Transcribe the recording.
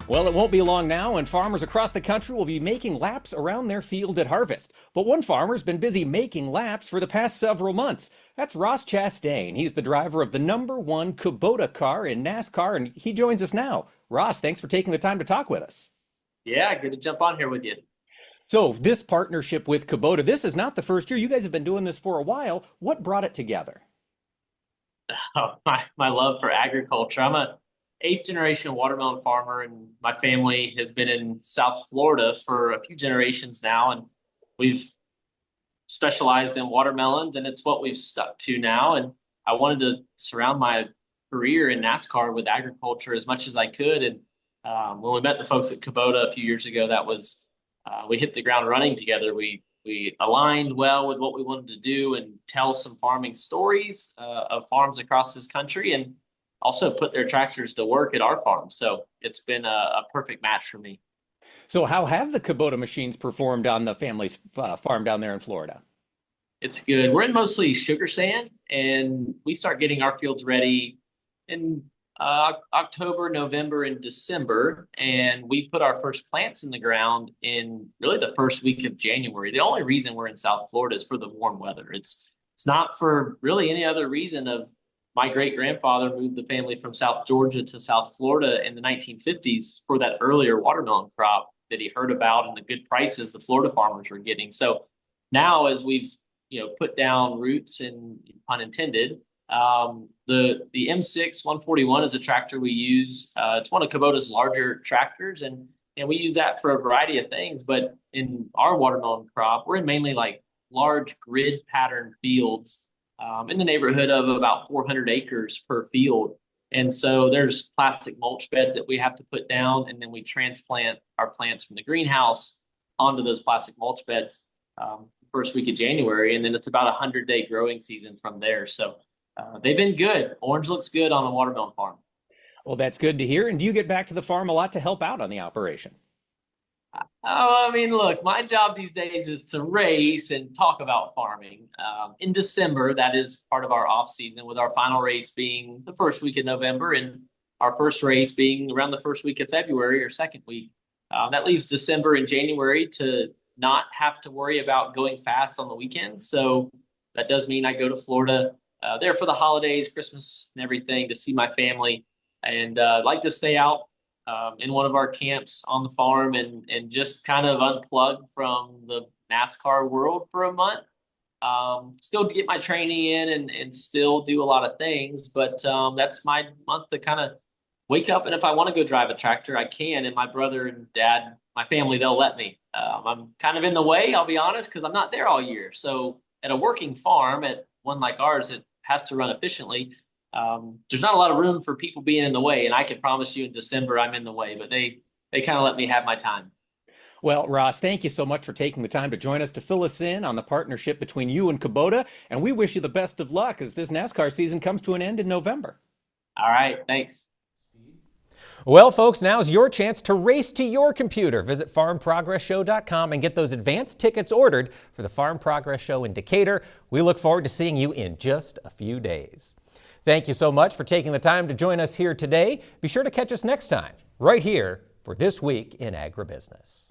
Well, it won't be long now, and farmers across the country will be making laps around their field at harvest. But one farmer's been busy making laps for the past several months. That's Ross Chastain. He's the driver of the #1 Kubota car in NASCAR, and he joins us now. Ross, thanks for taking the time to talk with us. Yeah, good to jump on here with you. So, this partnership with Kubota, this is not the first year. You guys have been doing this for a while. What brought it together? Oh, my love for agriculture. I'm a eighth generation watermelon farmer, and my family has been in South Florida for a few generations now, and we've specialized in watermelons, and it's what we've stuck to now. And I wanted to surround my career in NASCAR with agriculture as much as I could. And when we met the folks at Kubota a few years ago, that was we hit the ground running together. We aligned well with what we wanted to do and tell some farming stories of farms across this country, and also put their tractors to work at our farm. So it's been a perfect match for me. So, how have the Kubota machines performed on the family's farm down there in Florida? It's good. We're in mostly sugar sand, and we start getting our fields ready in October, November, and December. And we put our first plants in the ground in really the first week of January. The only reason we're in South Florida is for the warm weather. It's not for really any other reason. Of my great grandfather moved the family from South Georgia to South Florida in the 1950s for that earlier watermelon crop that he heard about and the good prices the Florida farmers were getting. So now, as we've put down roots, and pun intended, the M6 141 is a tractor we use. It's one of Kubota's larger tractors, and we use that for a variety of things. But in our watermelon crop, we're in mainly like large grid pattern fields, in the neighborhood of about 400 acres per field. And so there's plastic mulch beds that we have to put down, and then we transplant our plants from the greenhouse onto those plastic mulch beds first week of January, and then it's about a 100-day growing season from there. So they've been good. Orange looks good on a watermelon farm. Well, that's good to hear. And do you get back to the farm a lot to help out on the operation? Oh, I mean, look, my job these days is to race and talk about farming. In December, that is part of our off season, with our final race being the first week of November, and our first race being around the first week of February or second week. That leaves December and January to not have to worry about going fast on the weekends. So that does mean I go to Florida there for the holidays, Christmas, and everything, to see my family, and like to stay out in one of our camps on the farm, and just kind of unplug from the NASCAR world for a month. Still get my training in, and still do a lot of things, but that's my month to kind of wake up. And if I want to go drive a tractor, I can. And my brother and dad, my family, they'll let me. I'm kind of in the way, I'll be honest, because I'm not there all year. So at a working farm, at one like ours, it has to run efficiently. There's not a lot of room for people being in the way, and I can promise you in December I'm in the way, but they kind of let me have my time. Well, Ross, thank you so much for taking the time to join us to fill us in on the partnership between you and Kubota. And we wish you the best of luck as this NASCAR season comes to an end in November. All right, thanks. Well, folks, now's your chance to race to your computer. Visit farmprogressshow.com and get those advance tickets ordered for the Farm Progress Show in Decatur. We look forward to seeing you in just a few days. Thank you so much for taking the time to join us here today. Be sure to catch us next time, right here for This Week in Agribusiness.